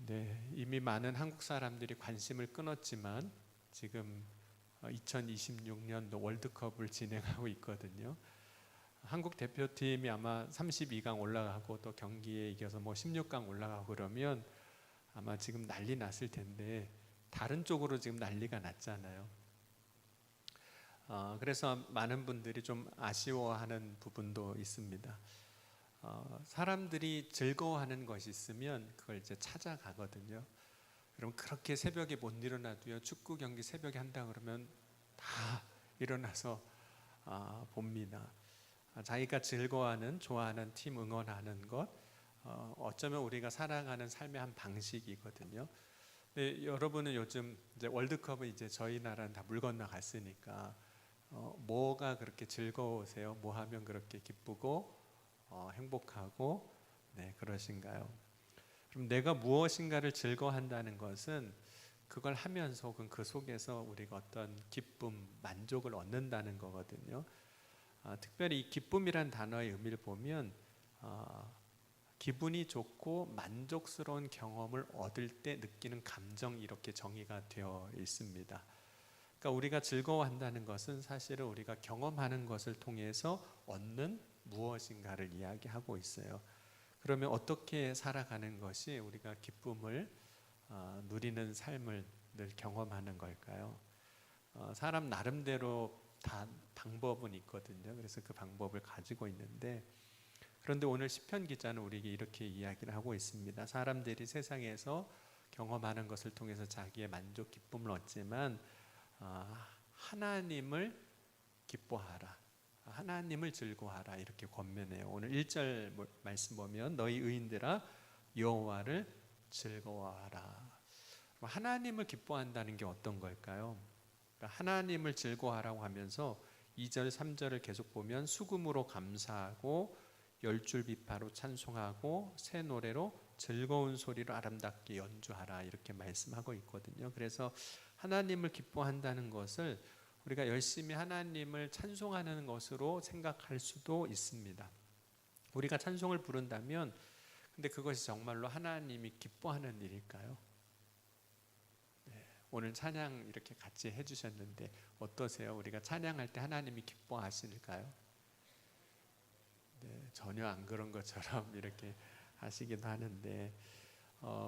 네, 이미 많은 한국 사람들이 관심을 끊었지만 지금 2026년도 월드컵을 진행하고 있거든요. 한국 대표팀이 아마 32강 올라가고 또 경기에 이겨서 16강 올라가고 그러면 아마 지금 난리 났을 텐데 다른 쪽으로 지금 난리가 났잖아요. 그래서 많은 분들이 좀 아쉬워하는 부분도 있습니다. 사람들이 즐거워하는 것이 있으면 그걸 이제 찾아가거든요. 그럼 그렇게 새벽에 못 일어나도요, 축구 경기 새벽에 한다 그러면 다 일어나서 봅니다. 자기가 즐거워하는, 좋아하는 팀 응원하는 것, 어쩌면 우리가 살아가는 삶의 한 방식이거든요. 근데 여러분은 요즘 이제 월드컵은 이제 저희 나라는 다 물 건너 갔으니까 뭐가 그렇게 즐거우세요? 뭐 하면 그렇게 기쁘고 행복하고 그러신가요? 그럼 내가 무엇인가를 즐거워한다는 것은 그걸 하면서 혹은 그 속에서 우리가 어떤 기쁨, 만족을 얻는다는 거거든요. 특별히 이 기쁨이란 단어의 의미를 보면 기분이 좋고 만족스러운 경험을 얻을 때 느끼는 감정이 이렇게 정의가 되어 있습니다. 그러니까 우리가 즐거워한다는 것은 사실은 우리가 경험하는 것을 통해서 얻는 무엇인가를 이야기하고 있어요. 그러면 어떻게 살아가는 것이 우리가 기쁨을 누리는 삶을 늘 경험하는 걸까요? 사람 나름대로 다 방법은 있거든요. 그래서 그 방법을 가지고 있는데, 그런데 오늘 시편 기자는 우리에게 이렇게 이야기를 하고 있습니다. 사람들이 세상에서 경험하는 것을 통해서 자기의 만족, 기쁨을 얻지만 하나님을 기뻐하라, 하나님을 즐거워하라, 이렇게 권면해요. 오늘 1절 말씀 보면 너희 의인들아 여호와를 즐거워하라. 하나님을 기뻐한다는 게 어떤 걸까요? 하나님을 즐거워하라고 하면서 2절 3절을 계속 보면 수금으로 감사하고 열줄 비파로 찬송하고 새 노래로 즐거운 소리로 아름답게 연주하라, 이렇게 말씀하고 있거든요. 그래서 하나님을 기뻐한다는 것을 우리가 열심히 하나님을 찬송하는 것으로 생각할 수도 있습니다. 우리가 찬송을 부른다면 근데 그것이 정말로 하나님이 기뻐하는 일일까요? 오늘 찬양 이렇게 같이 해주셨는데 어떠세요? 우리가 찬양할 때 하나님이 기뻐하실까요? 전혀 안 그런 것처럼 이렇게 하시기도 하는데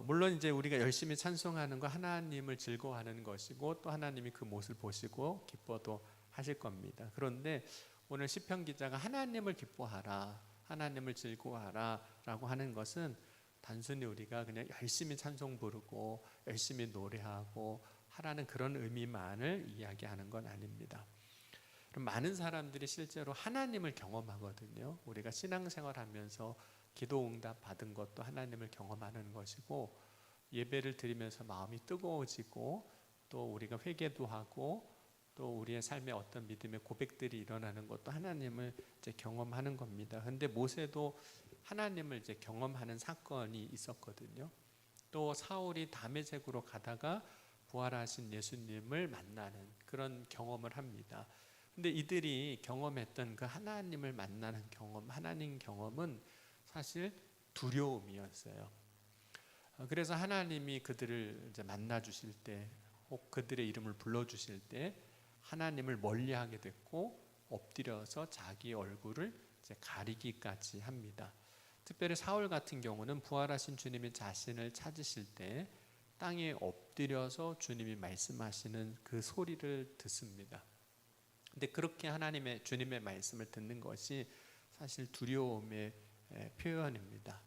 물론 이제 우리가 열심히 찬송하는 거 하나님을 즐거워하는 것이고 또 하나님이 그 모습을 보시고 기뻐도 하실 겁니다. 그런데 오늘 시편 기자가 하나님을 기뻐하라, 하나님을 즐거워하라 라고 하는 것은 단순히 우리가 그냥 열심히 찬송 부르고 열심히 노래하고 하라는 그런 의미만을 이야기하는 건 아닙니다. 그럼 많은 사람들이 실제로 하나님을 경험하거든요. 우리가 신앙생활 하면서 기도 응답 받은 것도 하나님을 경험하는 것이고, 예배를 드리면서 마음이 뜨거워지고 또 우리가 회개도 하고 또 우리의 삶에 어떤 믿음의 고백들이 일어나는 것도 하나님을 이제 경험하는 겁니다. 그런데 모세도 하나님을 이제 경험하는 사건이 있었거든요. 또 사울이 다메섹으로 가다가 부활하신 예수님을 만나는 그런 경험을 합니다. 근데 이들이 경험했던 그 하나님을 만나는 경험, 하나님 경험은 사실 두려움이었어요. 그래서 하나님이 그들을 이제 만나 주실 때, 혹 그들의 이름을 불러 주실 때 하나님을 멀리하게 됐고 엎드려서 자기 얼굴을 이제 가리기까지 합니다. 특별히 사울 같은 경우는 부활하신 주님이 자신을 찾으실 때 땅에 엎드려서 주님이 말씀하시는 그 소리를 듣습니다. 근데 그렇게 하나님의 주님의 말씀을 듣는 것이 사실 두려움의 표현입니다.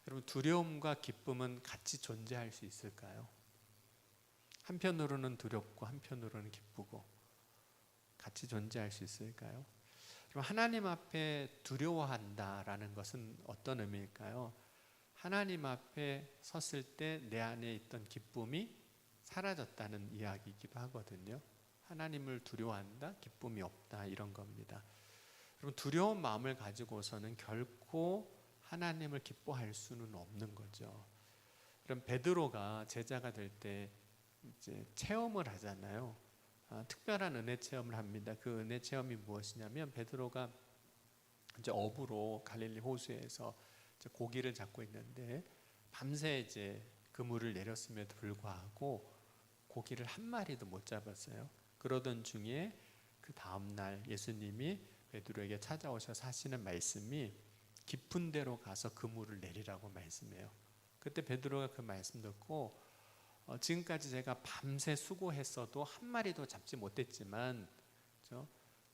여러분, 두려움과 기쁨은 같이 존재할 수 있을까요? 한편으로는 두렵고 한편으로는 기쁘고 같이 존재할 수 있을까요? 그럼 하나님 앞에 두려워한다라는 것은 어떤 의미일까요? 하나님 앞에 섰을 때 내 안에 있던 기쁨이 사라졌다는 이야기이기도 하거든요. 하나님을 두려워한다, 기쁨이 없다, 이런 겁니다. 그럼 두려운 마음을 가지고서는 결코 하나님을 기뻐할 수는 없는 거죠. 그럼 베드로가 제자가 될 때 이제 체험을 하잖아요. 특별한 은혜 체험을 합니다. 그 은혜 체험이 무엇이냐면 베드로가 이제 어부로 갈릴리 호수에서 이제 고기를 잡고 있는데 밤새 이제 그물을 내렸음에도 불구하고 고기를 한 마리도 못 잡았어요. 그러던 중에 그 다음날 예수님이 베드로에게 찾아오셔서 하시는 말씀이 깊은 데로 가서 그물을 내리라고 말씀해요. 그때 베드로가 그 말씀 듣고 지금까지 제가 밤새 수고했어도 한 마리도 잡지 못했지만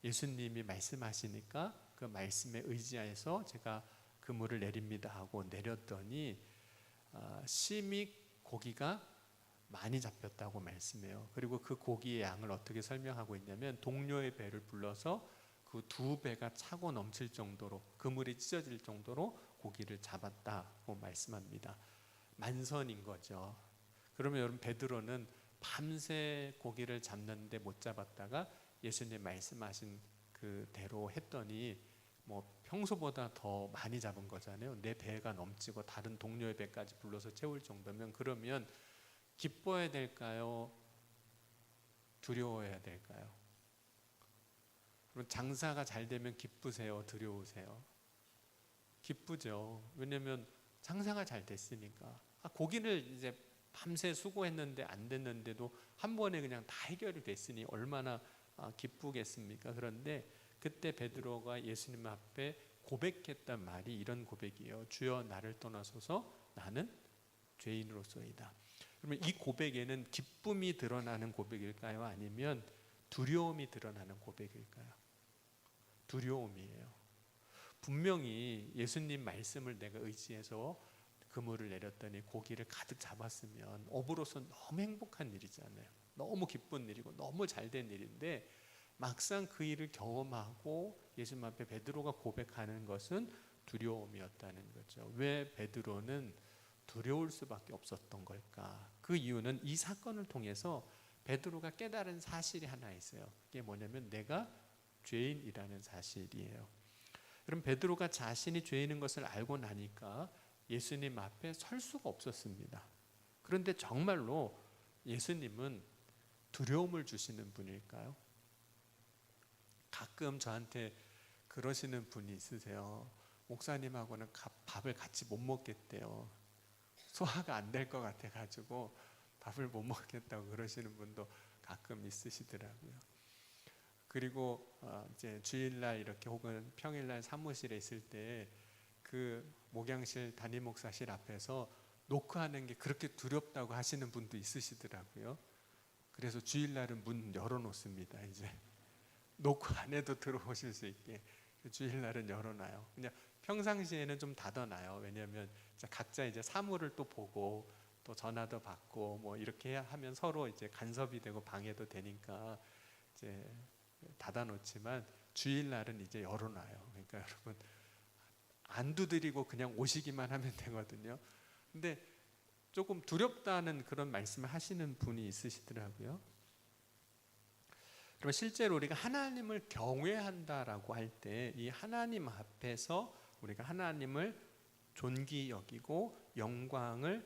예수님이 말씀하시니까 그 말씀에 의지하여서 제가 그물을 내립니다 하고 내렸더니 심히 고기가 많이 잡혔다고 말씀해요. 그리고 그 고기의 양을 어떻게 설명하고 있냐면 동료의 배를 불러서 그 두 배가 차고 넘칠 정도로 그물이 찢어질 정도로 고기를 잡았다고 말씀합니다. 만선인 거죠. 그러면 여러분 베드로는 밤새 고기를 잡는데 못 잡았다가 예수님 말씀하신 그대로 했더니 뭐 평소보다 더 많이 잡은 거잖아요. 내 배가 넘치고 다른 동료의 배까지 불러서 채울 정도면 그러면 기뻐해야 될까요? 두려워해야 될까요? 그럼 장사가 잘 되면 기쁘세요? 두려우세요? 기쁘죠. 왜냐면 장사가 잘 됐으니까. 고기를 이제 밤새 수고했는데 안 됐는데도 한 번에 그냥 다 해결이 됐으니 얼마나 기쁘겠습니까? 그런데 그때 베드로가 예수님 앞에 고백했단 말이 이런 고백이에요. 주여 나를 떠나소서 나는 죄인으로소이다. 그러면 이 고백에는 기쁨이 드러나는 고백일까요? 아니면 두려움이 드러나는 고백일까요? 두려움이에요. 분명히 예수님 말씀을 내가 의지해서 그물을 내렸더니 고기를 가득 잡았으면 업으로서 너무 행복한 일이잖아요. 너무 기쁜 일이고 너무 잘된 일인데 막상 그 일을 경험하고 예수님 앞에 베드로가 고백하는 것은 두려움이었다는 거죠. 왜 베드로는 두려울 수밖에 없었던 걸까? 그 이유는 이 사건을 통해서 베드로가 깨달은 사실이 하나 있어요. 그게 뭐냐면 내가 죄인이라는 사실이에요. 그럼 베드로가 자신이 죄인인 것을 알고 나니까 예수님 앞에 설 수가 없었습니다. 그런데 정말로 예수님은 두려움을 주시는 분일까요? 가끔 저한테 그러시는 분이 있으세요. 목사님하고는 밥을 같이 못 먹겠대요. 소화가 안 될 것 같아가지고 밥을 못 먹겠다고 그러시는 분도 가끔 있으시더라고요. 그리고 이제 주일날 이렇게 혹은 평일날 사무실에 있을 때 그 목양실 담임 목사실 앞에서 노크하는 게 그렇게 두렵다고 하시는 분도 있으시더라고요. 그래서 주일날은 문 열어놓습니다. 이제 노크 안 해도 들어오실 수 있게 주일날은 열어놔요. 그냥 평상시에는 좀 닫아놔요. 왜냐하면 각자 이제 사무를 또 보고 또 전화도 받고 뭐 이렇게 하면 서로 이제 간섭이 되고 방해도 되니까 이제 닫아놓지만 주일날은 이제 열어놔요. 그러니까 여러분 안 두드리고 그냥 오시기만 하면 되거든요. 근데 조금 두렵다는 그런 말씀을 하시는 분이 있으시더라고요. 그럼 실제로 우리가 하나님을 경외한다라고 할 때 이 하나님 앞에서 우리가 하나님을 존귀 여기고 영광을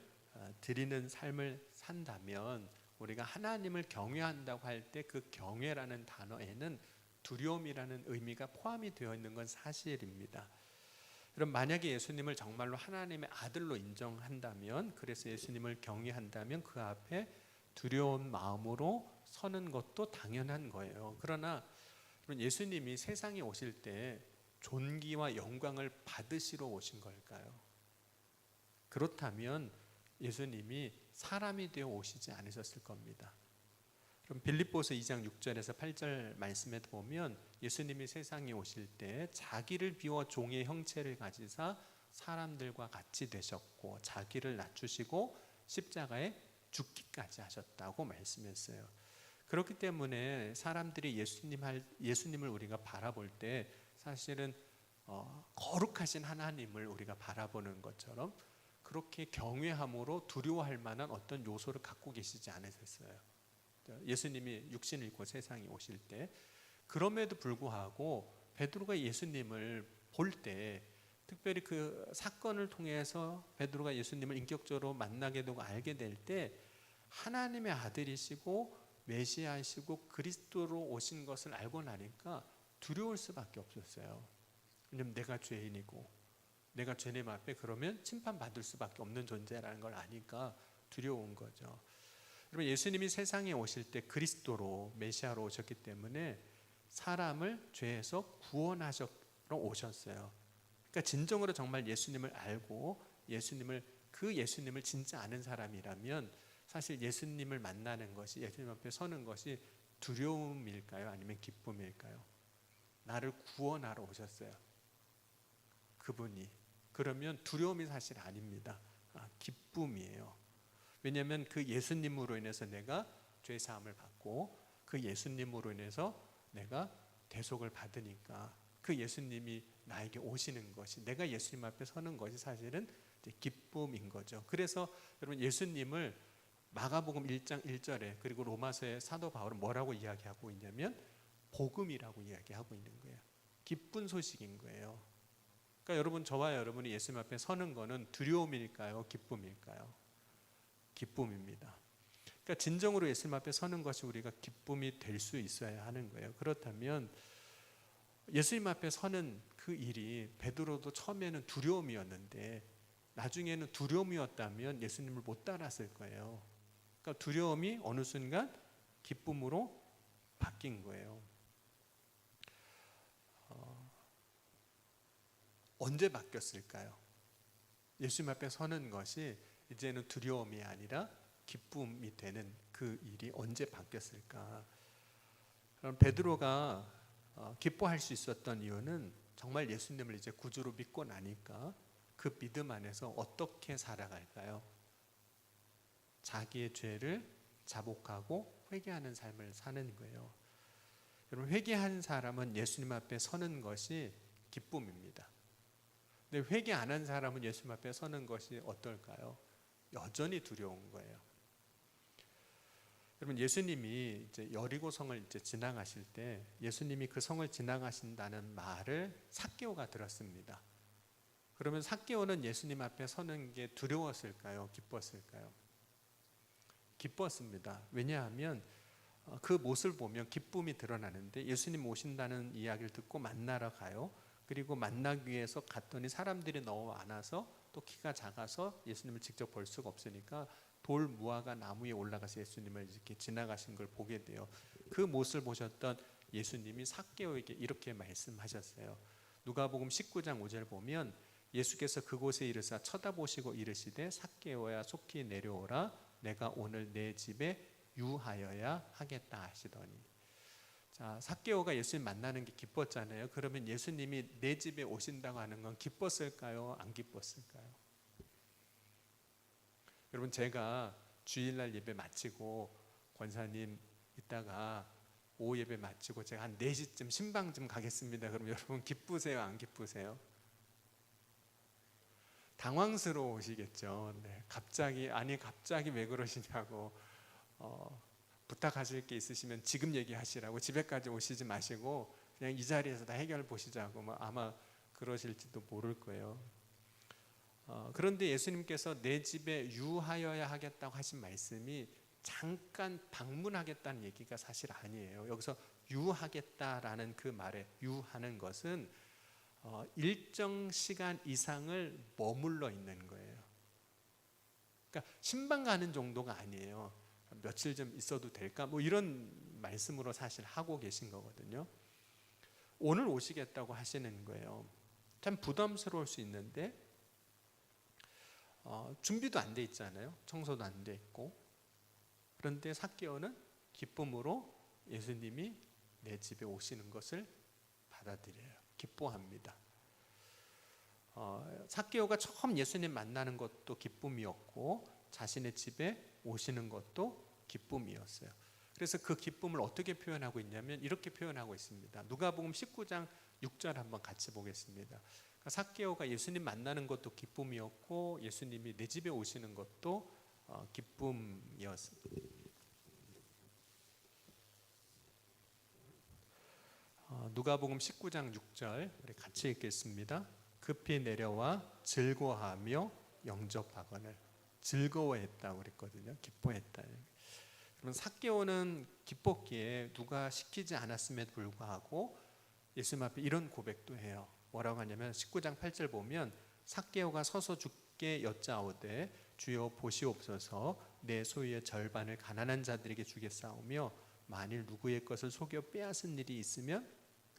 드리는 삶을 산다면 우리가 하나님을 경외한다고 할 때 그 경외라는 단어에는 두려움이라는 의미가 포함이 되어 있는 건 사실입니다. 그럼 만약에 예수님을 정말로 하나님의 아들로 인정한다면, 그래서 예수님을 경외한다면 그 앞에 두려운 마음으로 서는 것도 당연한 거예요. 그러나 예수님이 세상에 오실 때 존귀와 영광을 받으시러 오신 걸까요? 그렇다면 예수님이 사람이 되어 오시지 않으셨을 겁니다. 그럼 빌립보서 2장 6절에서 8절 말씀에 보면 예수님이 세상에 오실 때 자기를 비워 종의 형체를 가지사 사람들과 같이 되셨고 자기를 낮추시고 십자가에 죽기까지 하셨다고 말씀했어요. 그렇기 때문에 사람들이 예수님을 우리가 바라볼 때 사실은 거룩하신 하나님을 우리가 바라보는 것처럼 그렇게 경외함으로 두려워할 만한 어떤 요소를 갖고 계시지 않으셨어요. 예수님이 육신을 입고 세상에 오실 때. 그럼에도 불구하고 베드로가 예수님을 볼 때, 특별히 그 사건을 통해서 베드로가 예수님을 인격적으로 만나게 되고 알게 될 때 하나님의 아들이시고 메시아이시고 그리스도로 오신 것을 알고 나니까 두려울 수밖에 없었어요. 왜냐하면 내가 죄인이고 내가 죄님 앞에 그러면 심판받을 수밖에 없는 존재라는 걸 아니까 두려운 거죠. 여러분, 예수님이 세상에 오실 때 그리스도로 메시아로 오셨기 때문에 사람을 죄에서 구원하시러 오셨어요. 그러니까 진정으로 정말 예수님을 알고 그 예수님을 진짜 아는 사람이라면 사실 예수님을 만나는 것이, 예수님 앞에 서는 것이 두려움일까요? 아니면 기쁨일까요? 나를 구원하러 오셨어요, 그분이. 그러면 두려움이 사실 아닙니다. 기쁨이에요. 왜냐하면 그 예수님으로 인해서 내가 죄 사함을 받고 그 예수님으로 인해서 내가 대속을 받으니까 그 예수님이 나에게 오시는 것이, 내가 예수님 앞에 서는 것이 사실은 기쁨인 거죠. 그래서 여러분, 예수님을 마가복음 1장 1절에 그리고 로마서의 사도 바울은 뭐라고 이야기하고 있냐면 복음이라고 이야기하고 있는 거예요. 기쁜 소식인 거예요. 그러니까 여러분, 저와 여러분이 예수님 앞에 서는 거는 두려움일까요? 기쁨일까요? 기쁨입니다. 그러니까 진정으로 예수님 앞에 서는 것이 우리가 기쁨이 될 수 있어야 하는 거예요. 그렇다면 예수님 앞에 서는 그 일이 베드로도 처음에는 두려움이었는데 나중에는 두려움이었다면 예수님을 못 따랐을 거예요. 그러니까 두려움이 어느 순간 기쁨으로 바뀐 거예요. 언제 바뀌었을까요? 예수님 앞에 서는 것이 이제는 두려움이 아니라 기쁨이 되는 그 일이 언제 바뀌었을까? 그럼 베드로가 기뻐할 수 있었던 이유는 정말 예수님을 이제 구주로 믿고 나니까 그 믿음 안에서 어떻게 살아갈까요? 자기의 죄를 자복하고 회개하는 삶을 사는 거예요. 여러분, 회개한 사람은 예수님 앞에 서는 것이 기쁨입니다. 근데 회개 안 한 사람은 예수님 앞에 서는 것이 어떨까요? 여전히 두려운 거예요. 여러분, 예수님이 이제 여리고 성을 이제 지나가실 때 예수님이 그 성을 지나가신다는 말을 삭개오가 들었습니다. 그러면 삭개오는 예수님 앞에 서는 게 두려웠을까요? 기뻤을까요? 기뻤습니다. 왜냐하면 그 모습을 보면 기쁨이 드러나는데, 예수님 오신다는 이야기를 듣고 만나러 가요. 그리고 만나기 위해서 갔더니 사람들이 너무 많아서 또 키가 작아서 예수님을 직접 볼 수가 없으니까 돌 무화과 나무 위에 올라가서 예수님을 이렇게 지나가신 걸 보게 돼요. 그 모습을 보셨던 예수님이 삭개오에게 이렇게 말씀하셨어요. 누가복음 19장 5절 보면 예수께서 그곳에 이르사 쳐다보시고 이르시되 삭개오야 속히 내려오라, 내가 오늘 내 집에 유하여야 하겠다 하시더니. 자, 삭개오가 예수님 만나는 게 기뻤잖아요. 그러면 예수님이 내 집에 오신다고 하는 건 기뻤을까요? 안 기뻤을까요? 여러분, 제가 주일날 예배 마치고 권사님 이따가 오후 예배 마치고 제가 한 4시쯤 신방 좀 가겠습니다. 그럼 여러분 기쁘세요? 안 기쁘세요? 당황스러우시겠죠. 네, 갑자기 왜 그러시냐고, 부탁하실 게 있으시면 지금 얘기하시라고, 집에까지 오시지 마시고 그냥 이 자리에서 다 해결 보시자고 아마 그러실지도 모를 거예요. 그런데 예수님께서 내 집에 유하여야 하겠다고 하신 말씀이 잠깐 방문하겠다는 얘기가 사실 아니에요. 여기서 유하겠다라는 그 말에 유하는 것은 일정 시간 이상을 머물러 있는 거예요. 그러니까 신방 가는 정도가 아니에요. 며칠 좀 있어도 될까? 이런 말씀으로 사실 하고 계신 거거든요. 오늘 오시겠다고 하시는 거예요. 참 부담스러울 수 있는데 준비도 안 돼 있잖아요. 청소도 안 돼 있고. 그런데 삭개오는 기쁨으로 예수님이 내 집에 오시는 것을 받아들여요. 기뻐합니다. 삭개오가 처음 예수님 만나는 것도 기쁨이었고 자신의 집에 오시는 것도 기쁨이었어요. 그래서 그 기쁨을 어떻게 표현하고 있냐면 이렇게 표현하고 있습니다. 누가복음 19장 6절 한번 같이 보겠습니다. 삭개오가 예수님 만나는 것도 기쁨이었고 예수님이 내 집에 오시는 것도 기쁨이었습니다. 누가복음 19장 6절 우리 같이 읽겠습니다. 급히 내려와 즐거워하며 영접하거늘. 즐거워했다고 그랬거든요. 기뻐했다. 그러면 삭개오는 기뻤기에 누가 시키지 않았음에도 불구하고 예수님 앞에 이런 고백도 해요. 뭐라고 하냐면 19장 8절 보면 삭개오가 서서 주께 여짜오되 주여 보시옵소서 내 소유의 절반을 가난한 자들에게 주겠사오며 만일 누구의 것을 속여 빼앗은 일이 있으면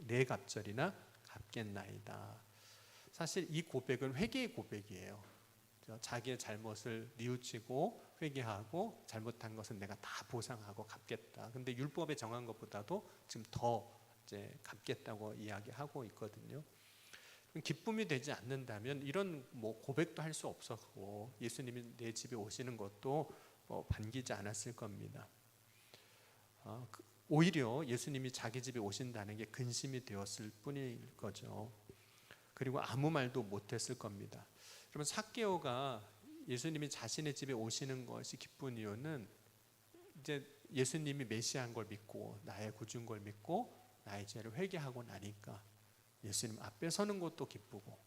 내 갑절이나 갚겠나이다. 사실 이 고백은 회개의 고백이에요. 자기의 잘못을 뉘우치고 회개하고 잘못한 것은 내가 다 보상하고 갚겠다. 근데 율법에 정한 것보다도 지금 더 이제 갚겠다고 이야기하고 있거든요. 기쁨이 되지 않는다면 이런 고백도 할 수 없었고 예수님이 내 집에 오시는 것도 반기지 않았을 겁니다. 오히려 예수님이 자기 집에 오신다는 게 근심이 되었을 뿐일 거죠. 그리고 아무 말도 못했을 겁니다. 그러면 삭개오가 예수님이 자신의 집에 오시는 것이 기쁜 이유는 이제 예수님이 메시아인 걸 믿고 나의 구주인 걸 믿고 나의 죄를 회개하고 나니까 예수님 앞에 서는 것도 기쁘고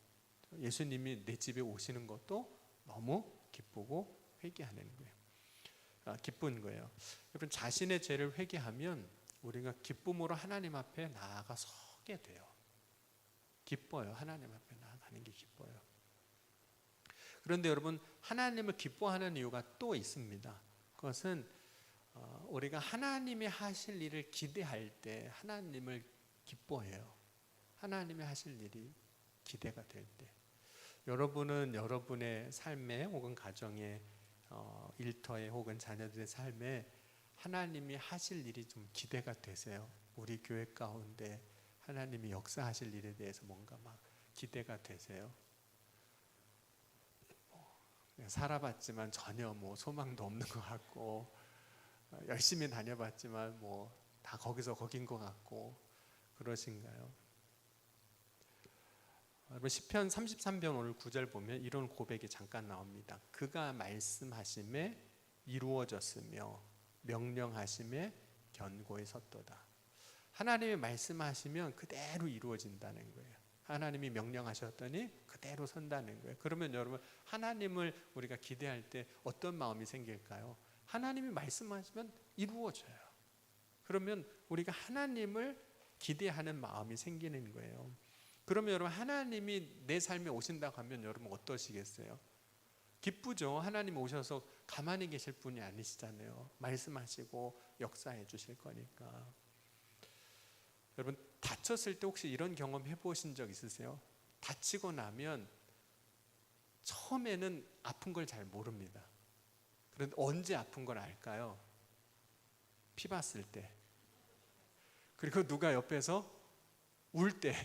예수님이 내 집에 오시는 것도 너무 기쁘고 회개하는 거예요. 기쁜 거예요. 여러분 자신의 죄를 회개하면 우리가 기쁨으로 하나님 앞에 나아가 서게 돼요. 기뻐요. 하나님 앞에 나아가는 게 기뻐요. 그런데 여러분 하나님을 기뻐하는 이유가 또 있습니다. 그것은 우리가 하나님이 하실 일을 기대할 때 하나님을 기뻐해요. 하나님이 하실 일이 기대가 될 때 여러분은 여러분의 삶에 혹은 가정에 일터에 혹은 자녀들의 삶에 하나님이 하실 일이 좀 기대가 되세요. 우리 교회 가운데 하나님이 역사하실 일에 대해서 뭔가 막 기대가 되세요. 살아봤지만 전혀 소망도 없는 것 같고 열심히 다녀봤지만 다 거기서 거긴 것 같고 그러신가요? 여러분 시편 33편 오늘 9절 보면 이런 고백이 잠깐 나옵니다. 그가 말씀하심에 이루어졌으며 명령하심에 견고히 섰도다. 하나님이 말씀하시면 그대로 이루어진다는 거예요. 하나님이 명령하셨더니 그대로 선다는 거예요. 그러면 여러분 하나님을 우리가 기대할 때 어떤 마음이 생길까요? 하나님이 말씀하시면 이루어져요. 그러면 우리가 하나님을 기대하는 마음이 생기는 거예요. 그러면 여러분 하나님이 내 삶에 오신다고 하면 여러분 어떠시겠어요? 기쁘죠. 하나님 오셔서 가만히 계실 분이 아니시잖아요. 말씀하시고 역사해 주실 거니까. 여러분 다쳤을 때 혹시 이런 경험 해보신 적 있으세요? 다치고 나면 처음에는 아픈 걸 잘 모릅니다. 그런데 언제 아픈 걸 알까요? 피 봤을 때. 그리고 누가 옆에서 울 때.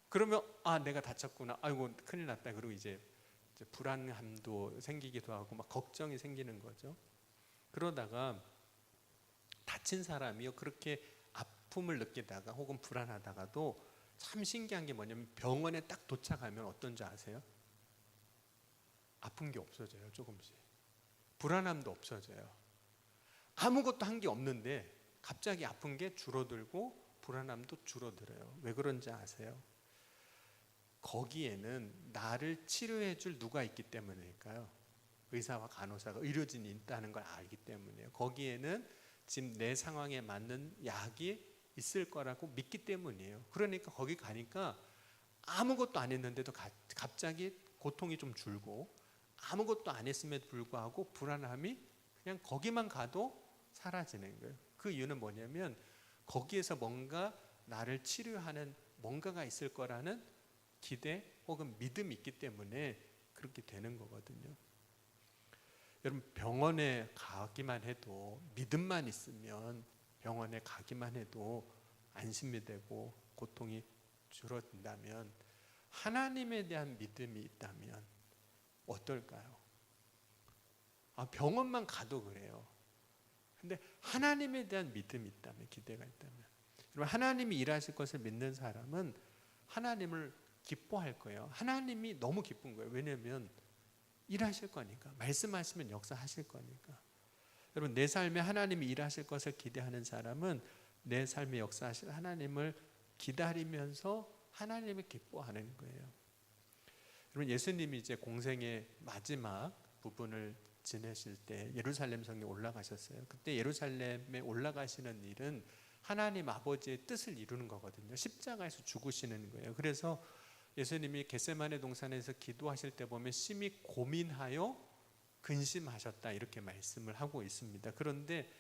그러면 내가 다쳤구나. 아이고 큰일 났다. 그리고 이제 불안함도 생기기도 하고 막 걱정이 생기는 거죠. 그러다가 다친 사람이요 그렇게 아픔을 느끼다가 혹은 불안하다가도 참 신기한 게 뭐냐면 병원에 딱 도착하면 어떤 줄 아세요? 아픈 게 없어져요. 조금씩. 불안함도 없어져요. 아무것도 한 게 없는데 갑자기 아픈 게 줄어들고 불안함도 줄어들어요. 왜 그런지 아세요? 거기에는 나를 치료해 줄 누가 있기 때문일까요? 의사와 간호사가 의료진이 있다는 걸 알기 때문이에요. 거기에는 지금 내 상황에 맞는 약이 있을 거라고 믿기 때문이에요. 그러니까 거기 가니까 아무것도 안 했는데도 갑자기 고통이 좀 줄고 아무것도 안 했음에도 불구하고 불안함이 그냥 거기만 가도 사라지는 거예요. 그 이유는 뭐냐면 거기에서 뭔가 나를 치료하는 뭔가가 있을 거라는 기대 혹은 믿음이 있기 때문에 그렇게 되는 거거든요. 여러분 병원에 가기만 해도 믿음만 있으면 병원에 가기만 해도 안심이 되고 고통이 줄어든다면 하나님에 대한 믿음이 있다면 어떨까요? 병원만 가도 그래요. 근데 하나님에 대한 믿음이 있다면 기대가 있다면 여러분 하나님이 일하실 것을 믿는 사람은 하나님을 기뻐할 거예요. 하나님이 너무 기쁜 거예요. 왜냐하면 일하실 거니까. 말씀하시면 역사하실 거니까. 여러분 내 삶에 하나님이 일하실 것을 기대하는 사람은 내 삶에 역사하실 하나님을 기다리면서 하나님을 기뻐하는 거예요. 여러분 예수님이 이제 공생의 마지막 부분을 지내실 때 예루살렘 성에 올라가셨어요. 그때 예루살렘에 올라가시는 일은 하나님 아버지의 뜻을 이루는 거거든요. 십자가에서 죽으시는 거예요. 그래서 예수님이 겟세마네 동산에서 기도하실 때 보면 심히 고민하여 근심하셨다 이렇게 말씀을 하고 있습니다. 그런데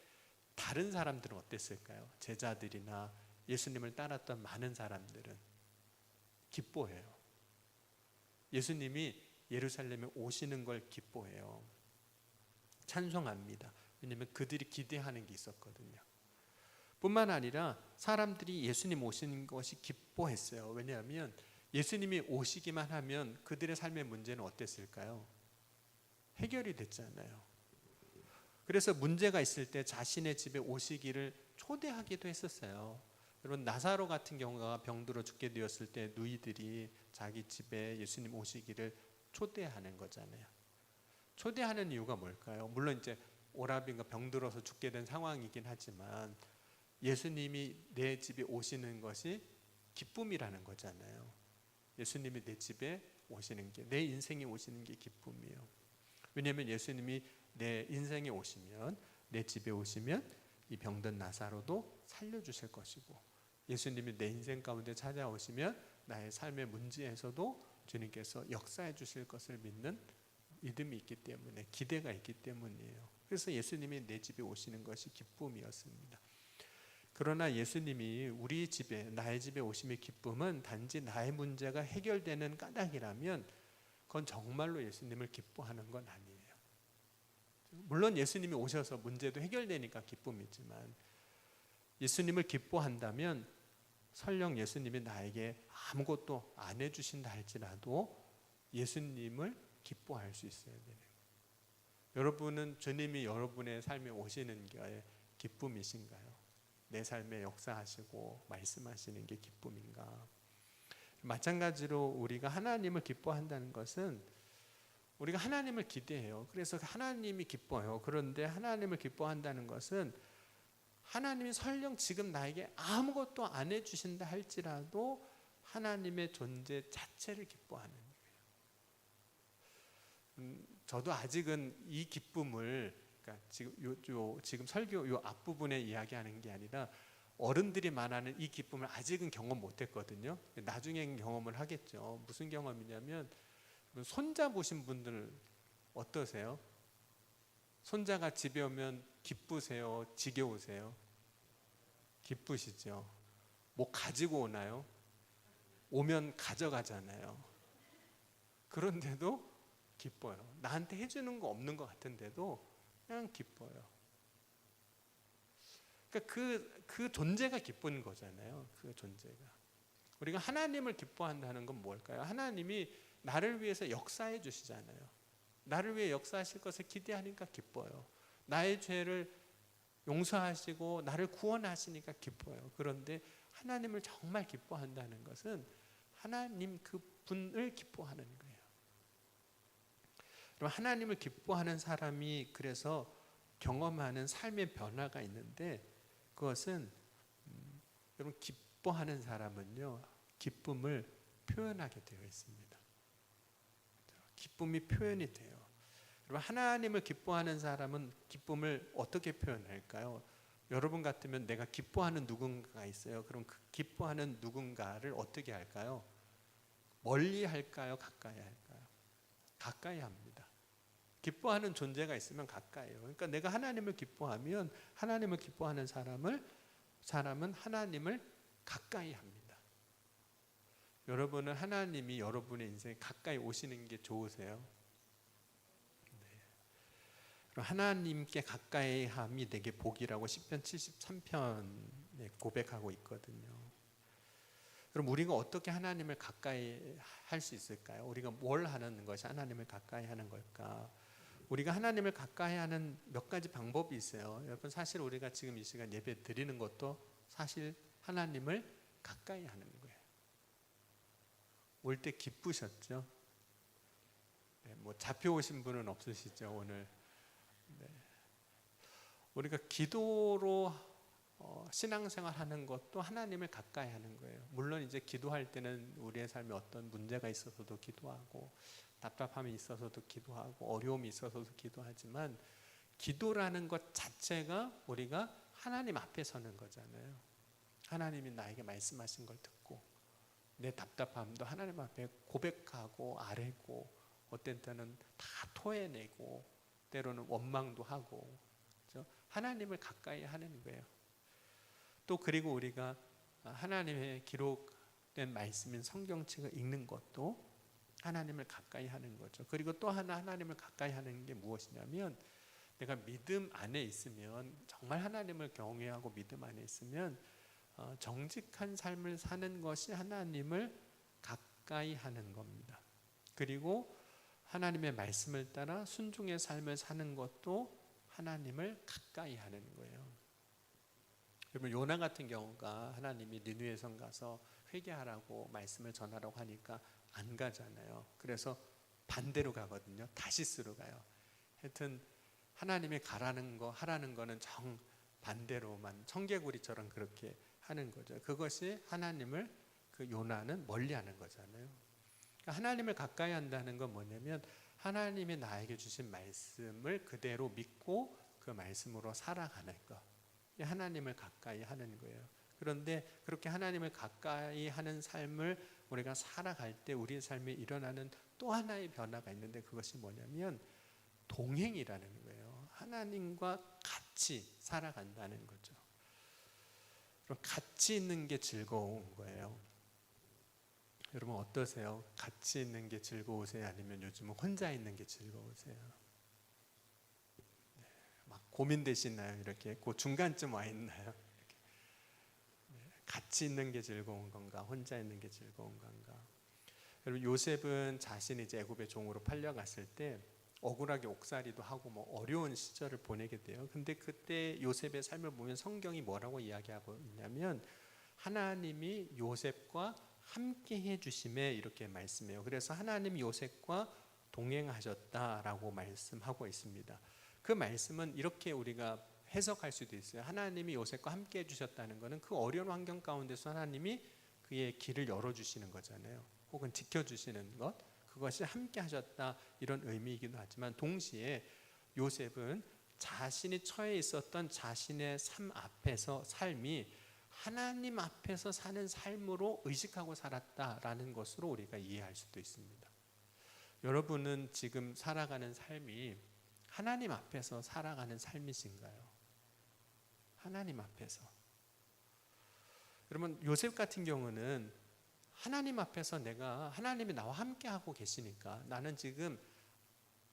다른 사람들은 어땠을까요? 제자들이나 예수님을 따랐던 많은 사람들은 기뻐해요. 예수님이 예루살렘에 오시는 걸 기뻐해요. 찬송합니다. 왜냐하면 그들이 기대하는 게 있었거든요. 뿐만 아니라 사람들이 예수님 오시는 것이 기뻐했어요. 왜냐하면 예수님이 오시기만 하면 그들의 삶의 문제는 어땠을까요? 해결이 됐잖아요. 그래서 문제가 있을 때 자신의 집에 오시기를 초대하기도 했었어요. 여러분, 나사로 같은 경우가 병들어 죽게 되었을 때 누이들이 자기 집에 예수님 오시기를 초대하는 거잖아요. 초대하는 이유가 뭘까요? 물론 이제 오라비가 병들어서 죽게 된 상황이긴 하지만 예수님이 내 집에 오시는 것이 기쁨이라는 거잖아요. 예수님이 내 집에 오시는 게, 내 인생에 오시는 게 기쁨이에요. 왜냐하면 예수님이 내 인생에 오시면, 내 집에 오시면 이 병든 나사로도 살려주실 것이고, 예수님이 내 인생 가운데 찾아오시면 나의 삶의 문제에서도 주님께서 역사해 주실 것을 믿는 믿음이 있기 때문에, 기대가 있기 때문이에요. 그래서 예수님이 내 집에 오시는 것이 기쁨이었습니다. 그러나 예수님이 우리 집에, 나의 집에 오심의 기쁨은 단지 나의 문제가 해결되는 까닭이라면 그건 정말로 예수님을 기뻐하는 건 아니에요. 물론 예수님이 오셔서 문제도 해결되니까 기쁨이지만, 예수님을 기뻐한다면 설령 예수님이 나에게 아무것도 안 해주신다 할지라도 예수님을 기뻐할 수 있어야 되는 거예요. 여러분은 주님이 여러분의 삶에 오시는 게 기쁨이신가요? 내 삶에 역사하시고 말씀하시는 게 기쁨인가? 마찬가지로 우리가 하나님을 기뻐한다는 것은 우리가 하나님을 기대해요. 그래서 하나님이 기뻐요. 그런데 하나님을 기뻐한다는 것은 하나님이 설령 지금 나에게 아무것도 안 해주신다 할지라도 하나님의 존재 자체를 기뻐하는 거예요. 저도 아직은 이 기쁨을, 그러니까 지금 설교 요 앞부분에 이야기하는 게 아니라 어른들이 말하는 이 기쁨을 아직은 경험 못했거든요. 나중에 경험을 하겠죠. 무슨 경험이냐면, 손자 보신 분들 어떠세요? 손자가 집에 오면 기쁘세요? 지겨우세요? 기쁘시죠? 뭐 가지고 오나요? 오면 가져가잖아요. 그런데도 기뻐요. 나한테 해주는 거 없는 것 같은데도 그냥 기뻐요. 그러니까 그 존재가 기쁜 거잖아요. 그 존재가. 우리가 하나님을 기뻐한다는 건 뭘까요? 하나님이 나를 위해서 역사해 주시잖아요. 나를 위해 역사하실 것을 기대하니까 기뻐요. 나의 죄를 용서하시고 나를 구원하시니까 기뻐요. 그런데 하나님을 정말 기뻐한다는 것은 하나님 그 분을 기뻐하는 거예요. 그럼 하나님을 기뻐하는 사람이 그래서 경험하는 삶의 변화가 있는데, 그것은 여러분, 기뻐하는 사람은요, 기쁨을 표현하게 되어 있습니다. 기쁨이 표현이 돼요. 여러분, 하나님을 기뻐하는 사람은 기쁨을 어떻게 표현할까요? 여러분 같으면 내가 기뻐하는 누군가가 있어요. 그럼 그 기뻐하는 누군가를 어떻게 할까요? 멀리 할까요? 가까이 할까요? 가까이 합니다. 기뻐하는 존재가 있으면 가까이요. 그러니까 내가 하나님을 기뻐하면 하나님을 기뻐하는 사람은 하나님을 가까이 합니다. 여러분은 하나님이 여러분의 인생에 가까이 오시는 게 좋으세요? 네. 하나님께 가까이 함이 내게 복이라고 시편 73편에 고백하고 있거든요. 그럼 우리가 어떻게 하나님을 가까이 할 수 있을까요? 우리가 뭘 하는 것이 하나님을 가까이 하는 걸까? 우리가 하나님을 가까이 하는 몇 가지 방법이 있어요. 여러분, 사실 우리가 지금 이 시간 예배 드리는 것도 사실 하나님을 가까이 하는 거예요. 올 때 기쁘셨죠? 네, 뭐 잡혀오신 분은 없으시죠, 오늘? 네. 우리가 기도로 신앙생활 하는 것도 하나님을 가까이 하는 거예요. 물론 이제 기도할 때는 우리의 삶에 어떤 문제가 있어서도 기도하고, 답답함이 있어서도 기도하고, 어려움이 있어서도 기도하지만, 기도라는 것 자체가 우리가 하나님 앞에 서는 거잖아요. 하나님이 나에게 말씀하신 걸 듣고 내 답답함도 하나님 앞에 고백하고 아뢰고 어떤 때는 다 토해내고 때로는 원망도 하고 그렇죠? 하나님을 가까이 하는 거예요. 또 그리고 우리가 하나님의 기록된 말씀인 성경책을 읽는 것도 하나님을 가까이 하는 거죠. 그리고 또 하나 하나님을 가까이 하는 게 무엇이냐면 내가 믿음 안에 있으면 정말 하나님을 경외하고 믿음 안에 있으면 정직한 삶을 사는 것이 하나님을 가까이 하는 겁니다. 그리고 하나님의 말씀을 따라 순종의 삶을 사는 것도 하나님을 가까이 하는 거예요. 여러분 요나 같은 경우가 하나님이 니느웨 성 가서 회개하라고 말씀을 전하라고 하니까 안 가잖아요. 그래서 반대로 가거든요. 다시스로 가요. 하여튼 하나님이 가라는 거 하라는 거는 정 반대로만 청개구리처럼 그렇게 하는 거죠. 그것이 하나님을 그 요나는 멀리하는 거잖아요. 그러니까 하나님을 가까이 한다는 건 뭐냐면 하나님이 나에게 주신 말씀을 그대로 믿고 그 말씀으로 살아가는 것. 하나님을 가까이 하는 거예요. 그런데 그렇게 하나님을 가까이 하는 삶을 우리가 살아갈 때 우리의 삶에 일어나는 또 하나의 변화가 있는데 그것이 뭐냐면 동행이라는 거예요. 하나님과 같이 살아간다는 거죠. 그럼 같이 있는 게 즐거운 거예요. 여러분 어떠세요? 같이 있는 게 즐거우세요? 아니면 요즘은 혼자 있는 게 즐거우세요? 네, 막 고민되시나요? 이렇게 그 중간쯤 와 있나요? 같이 있는 게 즐거운 건가? 혼자 있는 게 즐거운 건가? 여러분 요셉은 자신이 이제 애굽의 종으로 팔려갔을 때 억울하게 옥살이도 하고 뭐 어려운 시절을 보내게 돼요. 근데 그때 요셉의 삶을 보면 성경이 뭐라고 이야기하고 있냐면 하나님이 요셉과 함께 해주심에 이렇게 말씀해요. 그래서 하나님이 요셉과 동행하셨다라고 말씀하고 있습니다. 그 말씀은 이렇게 우리가 해석할 수도 있어요. 하나님이 요셉과 함께 해주셨다는 것은 그 어려운 환경 가운데서 하나님이 그의 길을 열어주시는 거잖아요. 혹은 지켜주시는 것, 그것이 함께 하셨다 이런 의미이기도 하지만 동시에 요셉은 자신이 처해 있었던 자신의 삶 앞에서 삶이 하나님 앞에서 사는 삶으로 의식하고 살았다라는 것으로 우리가 이해할 수도 있습니다. 여러분은 지금 살아가는 삶이 하나님 앞에서 살아가는 삶이신가요? 하나님 앞에서. 여러분 요셉 같은 경우는 하나님 앞에서 내가 하나님이 나와 함께 하고 계시니까 나는 지금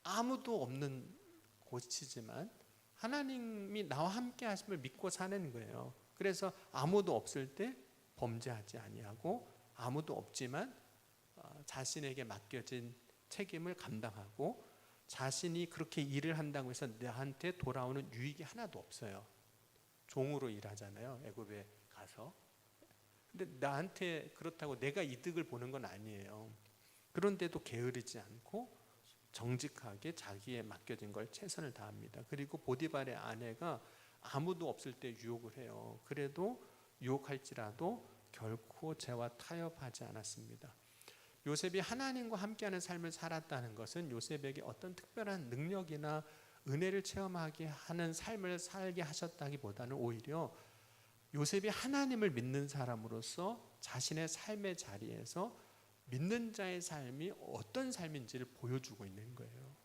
아무도 없는 곳이지만 하나님이 나와 함께 하심을 믿고 사는 거예요. 그래서 아무도 없을 때 범죄하지 아니하고 아무도 없지만 자신에게 맡겨진 책임을 감당하고 자신이 그렇게 일을 한다고 해서 나한테 돌아오는 유익이 하나도 없어요. 종으로 일하잖아요. 애굽에 가서. 근데 나한테 그렇다고 내가 이득을 보는 건 아니에요. 그런데도 게으르지 않고 정직하게 자기에 맡겨진 걸 최선을 다합니다. 그리고 보디발의 아내가 아무도 없을 때 유혹을 해요. 그래도 유혹할지라도 결코 죄와 타협하지 않았습니다. 요셉이 하나님과 함께하는 삶을 살았다는 것은 요셉에게 어떤 특별한 능력이나 은혜를 체험하게 하는 삶을 살게 하셨다기보다는 오히려 요셉이 하나님을 믿는 사람으로서 자신의 삶의 자리에서 믿는 자의 삶이 어떤 삶인지를 보여주고 있는 거예요.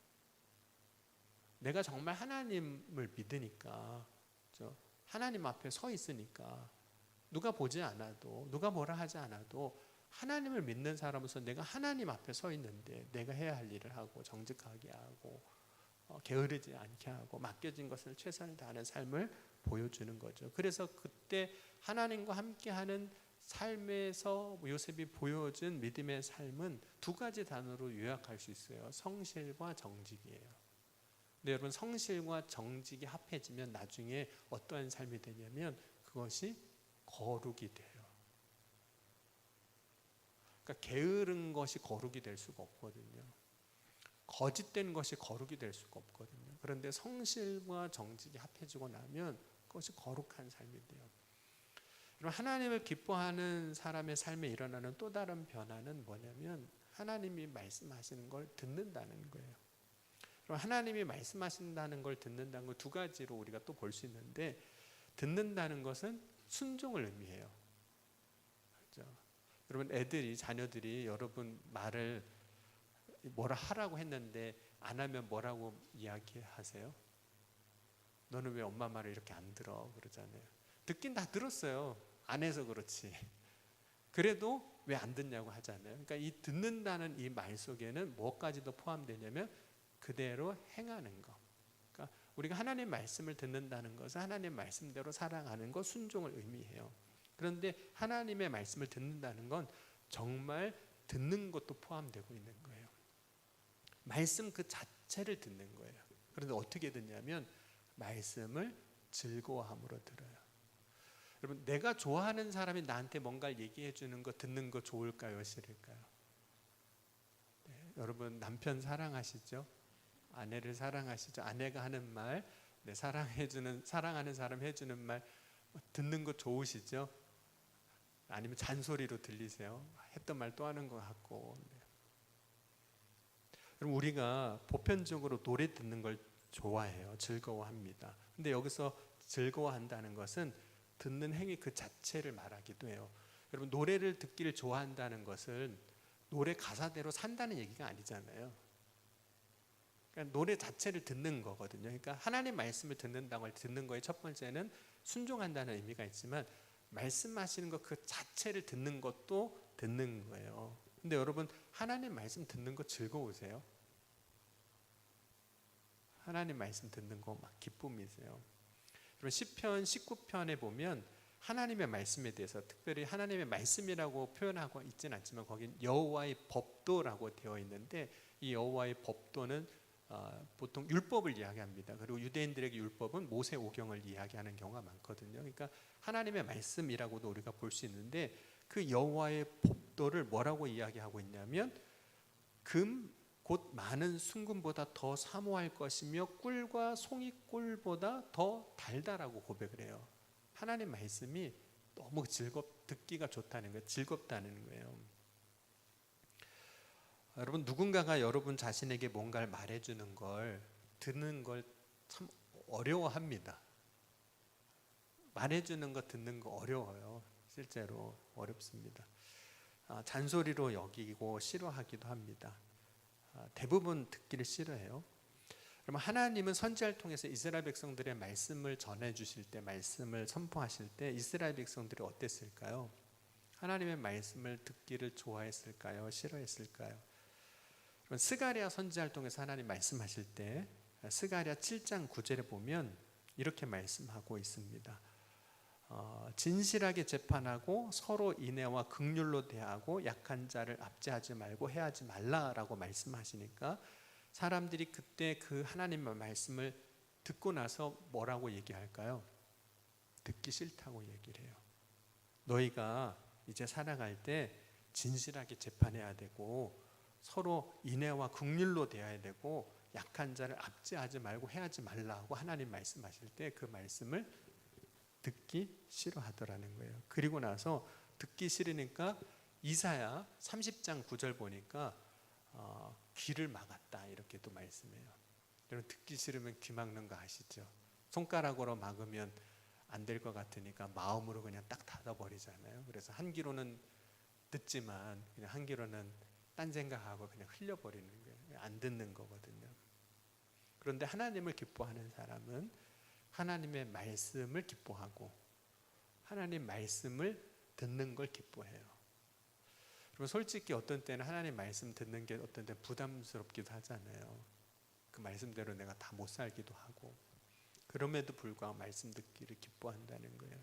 내가 정말 하나님을 믿으니까, 하나님 앞에 서 있으니까 누가 보지 않아도 누가 뭐라 하지 않아도 하나님을 믿는 사람으로서 내가 하나님 앞에 서 있는데 내가 해야 할 일을 하고 정직하게 하고 게으르지 않게 하고 맡겨진 것을 최선을 다하는 삶을 보여주는 거죠. 그래서 그때 하나님과 함께하는 삶에서 요셉이 보여준 믿음의 삶은 두 가지 단어로 요약할 수 있어요. 성실과 정직이에요. 근데 여러분 성실과 정직이 합해지면 나중에 어떠한 삶이 되냐면 그것이 거룩이 돼요. 그러니까 게으른 것이 거룩이 될 수가 없거든요. 거짓된 것이 거룩이 될 수가 없거든요. 그런데 성실과 정직이 합해지고 나면 그것이 거룩한 삶이 돼요. 하나님을 기뻐하는 사람의 삶에 일어나는 또 다른 변화는 뭐냐면 하나님이 말씀하시는 걸 듣는다는 거예요. 하나님이 말씀하신다는 걸 듣는다는 걸 두 가지로 우리가 또 볼 수 있는데 듣는다는 것은 순종을 의미해요. 그렇죠? 여러분 애들이 자녀들이 여러분 말을 뭐라 하라고 했는데 안 하면 뭐라고 이야기하세요? 너는 왜 엄마 말을 이렇게 안 들어? 그러잖아요. 듣긴 다 들었어요. 안 해서 그렇지. 그래도 왜 안 듣냐고 하잖아요. 그러니까 이 듣는다는 이 말 속에는 뭐까지도 포함되냐면 그대로 행하는 거. 그러니까 우리가 하나님 말씀을 듣는다는 것은 하나님 말씀대로 살아가는 것, 순종을 의미해요. 그런데 하나님의 말씀을 듣는다는 건 정말 듣는 것도 포함되고 있는 거예요. 말씀 그 자체를 듣는 거예요. 그런데 어떻게 듣냐면 말씀을 즐거워함으로 들어요. 여러분, 내가 좋아하는 사람이 나한테 뭔가를 얘기해 주는 거 듣는 거 좋을까요? 싫을까요? 네, 여러분 남편 사랑하시죠? 아내를 사랑하시죠? 아내가 하는 말, 네, 사랑하는 사람 해주는 말 듣는 거 좋으시죠? 아니면 잔소리로 들리세요? 했던 말 또 하는 것 같고. 네. 그럼 우리가 보편적으로 노래 듣는 걸 좋아해요. 즐거워합니다. 근데 여기서 즐거워한다는 것은 듣는 행위 그 자체를 말하기도 해요. 여러분 노래를 듣기를 좋아한다는 것은 노래 가사대로 산다는 얘기가 아니잖아요. 그러니까 노래 자체를 듣는 거거든요. 그러니까 하나님 말씀을 듣는다고 듣는 거의 첫 번째는 순종한다는 의미가 있지만 말씀하시는 것 그 자체를 듣는 것도 듣는 거예요. 근데 여러분 하나님 말씀 듣는 거 즐거우세요? 하나님 말씀 듣는 거 막 기쁨이세요? 여러분 시편 19편에 보면 하나님의 말씀에 대해서 특별히 하나님의 말씀이라고 표현하고 있지는 않지만 거긴 여호와의 법도라고 되어 있는데 이 여호와의 법도는 보통 율법을 이야기합니다. 그리고 유대인들에게 율법은 모세오경을 이야기하는 경우가 많거든요. 그러니까 하나님의 말씀이라고도 우리가 볼 수 있는데 그 여호와의 법도를 뭐라고 이야기하고 있냐면 금 곧 많은 순금보다 더 사모할 것이며 꿀과 송이꿀보다 더 달다라고 고백을 해요. 하나님 말씀이 너무 듣기가 좋다는 거예요. 즐겁다는 거예요. 여러분 누군가가 여러분 자신에게 뭔가를 말해주는 걸 듣는 걸 참 어려워합니다. 말해주는 거 듣는 거 어려워요. 실제로 어렵습니다. 잔소리로 여기고 싫어하기도 합니다. 대부분 듣기를 싫어해요. 그러면 하나님은 선지자를 통해서 이스라엘 백성들의 말씀을 전해주실 때, 말씀을 선포하실 때 이스라엘 백성들이 어땠을까요? 하나님의 말씀을 듣기를 좋아했을까요? 싫어했을까요? 스가랴 선지자를 통해서 하나님 말씀하실 때 스가랴 7장 9절에 보면 이렇게 말씀하고 있습니다. 진실하게 재판하고 서로 인애와 긍휼로 대하고 약한 자를 압제하지 말고 해하지 말라라고 말씀하시니까 사람들이 그때 그 하나님의 말씀을 듣고 나서 뭐라고 얘기할까요? 듣기 싫다고 얘기를 해요. 너희가 이제 살아갈 때 진실하게 재판해야 되고 서로 인애와 긍휼로 대해야 되고 약한 자를 압제하지 말고 해하지 말라고 하나님 말씀하실 때 그 말씀을 듣기 싫어하더라는 거예요. 그리고 나서 듣기 싫으니까 이사야 30장 9절 보니까 귀를 막았다 이렇게 또 말씀해요. 여러분 듣기 싫으면 귀 막는 거 아시죠? 손가락으로 막으면 안 될 것 같으니까 마음으로 그냥 딱 닫아버리잖아요. 그래서 한 귀로는 듣지만 그냥 한 귀로는 딴 생각하고 그냥 흘려버리는 거예요. 안 듣는 거거든요. 그런데 하나님을 기뻐하는 사람은 하나님의 말씀을 기뻐하고 하나님 말씀을 듣는 걸 기뻐해요. 그럼 솔직히 어떤 때는 하나님 말씀 듣는 게 어떤 때는 부담스럽기도 하잖아요. 그 말씀대로 내가 다 못 살기도 하고 그럼에도 불구하고 말씀 듣기를 기뻐한다는 거예요.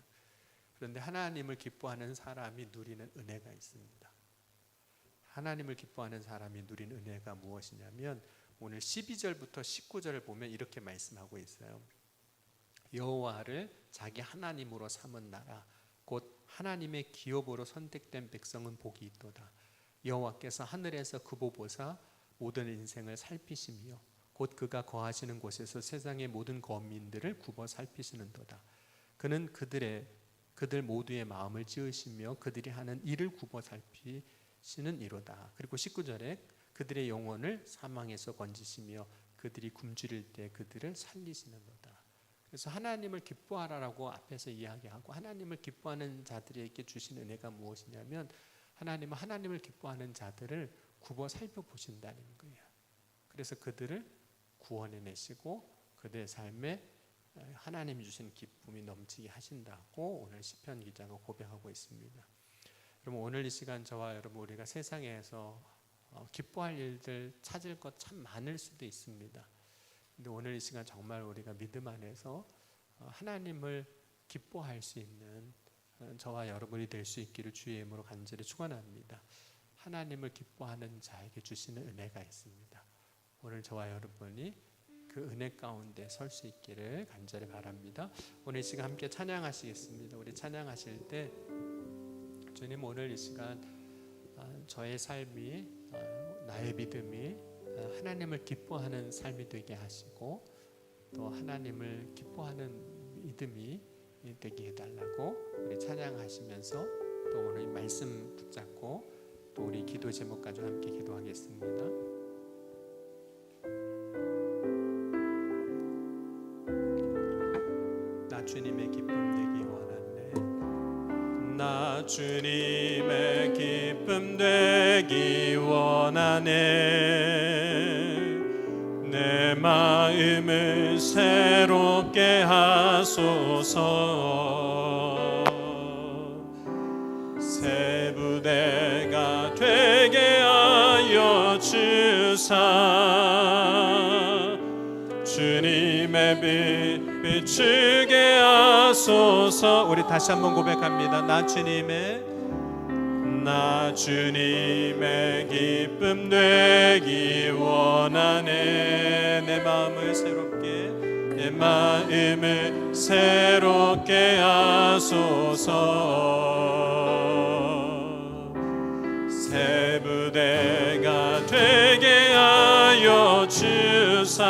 그런데 하나님을 기뻐하는 사람이 누리는 은혜가 있습니다. 하나님을 기뻐하는 사람이 누리는 은혜가 무엇이냐면 오늘 12절부터 19절을 보면 이렇게 말씀하고 있어요. 여호와를 자기 하나님으로 삼은 나라 곧 하나님의 기업으로 선택된 백성은 복이 있도다. 여호와께서 하늘에서 그보 보사 모든 인생을 살피시며 곧 그가 거하시는 곳에서 세상의 모든 거민들을 굽어 살피시는도다. 그는 그들 모두의 마음을 찌으시며 그들이 하는 일을 굽어 살피시는 이로다. 그리고 19절에 그들의 영혼을 사망에서 건지시며 그들이 굶주릴 때 그들을 살리시는도다. 그래서 하나님을 기뻐하라라고 앞에서 이야기하고 하나님을 기뻐하는 자들에게 주신 은혜가 무엇이냐면 하나님은 하나님을 기뻐하는 자들을 굽어 살펴보신다는 거예요. 그래서 그들을 구원해내시고 그들의 삶에 하나님이 주신 기쁨이 넘치게 하신다고 오늘 시편 기자가 고백하고 있습니다. 여러분, 오늘 이 시간 저와 여러분, 우리가 세상에서 기뻐할 일들 찾을 것 참 많을 수도 있습니다. 근데 오늘 이 시간 정말 우리가 믿음 안에서 하나님을 기뻐할 수 있는 저와 여러분이 될 수 있기를 주의 이름으로 간절히 축원합니다. 하나님을 기뻐하는 자에게 주시는 은혜가 있습니다. 오늘 저와 여러분이 그 은혜 가운데 설 수 있기를 간절히 바랍니다. 오늘 이 시간 함께 찬양하시겠습니다. 우리 찬양하실 때 주님, 오늘 이 시간 저의 삶이, 나의 믿음이 하나님을 기뻐하는 삶이 되게 하시고 또 하나님을 기뻐하는 믿음이 되게 해달라고 우리 찬양하시면서 또 오늘 말씀 붙잡고 또 우리 기도 제목까지 함께 기도하겠습니다. 나 주님의 기쁨 되기 원하네. 나 주님의 기쁨 되기 원하네. 내 마음을 새롭게 하소서. 새 부대가 되게 하여 주사. 주님의 빛 비추게 하소서. 우리 다시 한번 고백합니다. 나 주님의 기쁨 되기 원하네. 내 마음을 새롭게 하소서. 새 부대가 되게 하여 주사.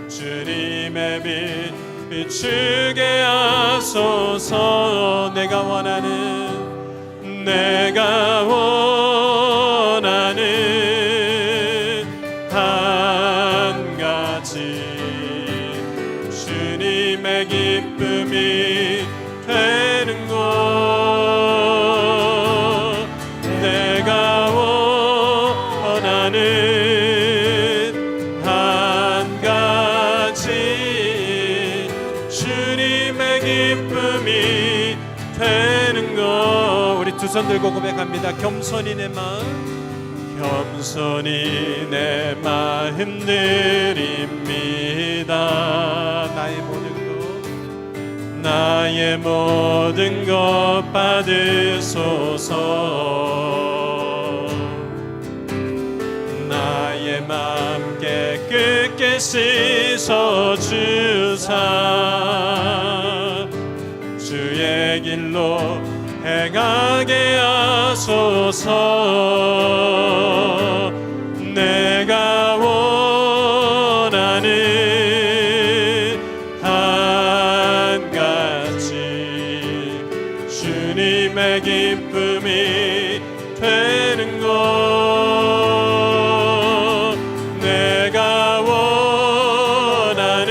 주님의 빛 비추게 하소서. 내가 원하는 한 가지 주님의 기쁨이 되는 것. 내가 원하는 한 가지 주님의 기쁨이 되는 것. 우리 두 손 들고 고백합니다. 겸손히 내 마음 드립니다. 나의 모든 것 받으소서. 나의 마음 깨끗게 씻어주사. 주의 길로 행하게 하소서. 내가 원하는 한 가지 주님의 기쁨이 되는 것. 내가 원하는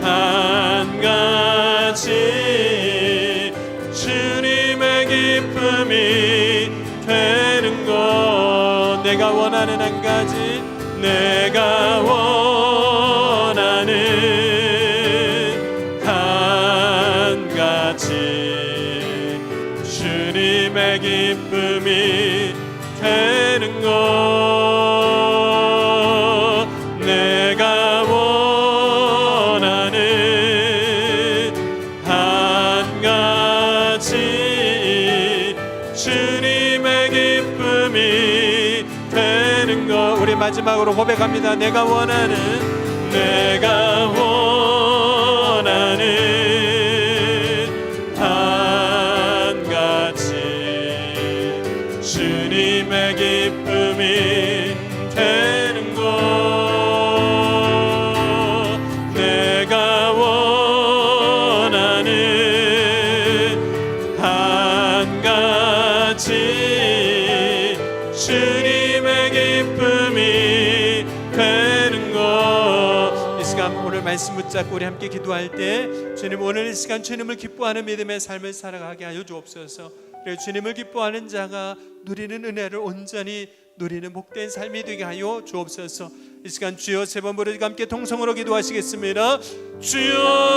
한 가지 주님의 기쁨이 되는 것. 내가 원하는 한 가지, 내가 원하는 한 가지 주님의 기쁨이 되는 것. 내가 원하는 한 가지 주님의 기쁨이 되는 것. 우리 마지막으로 고백합니다. 내가 원하는 한 가지 주님의 기쁨이 되는 것. 내가 원하는 한 가지 주님의 기쁨이 되는 것. 이 시간 오늘 말씀 붙잡고 우리 함께 기도할 때 주님 오늘 이 시간 주님을 기뻐하는 믿음의 삶을 살아가게 하여 주옵소서. 그리고 주님을 기뻐하는 자가 누리는 은혜를 온전히 누리는 복된 삶이 되게 하여 주옵소서. 이 시간 주여 세 번 부르짖고 함께 통성으로 기도하시겠습니다. 주여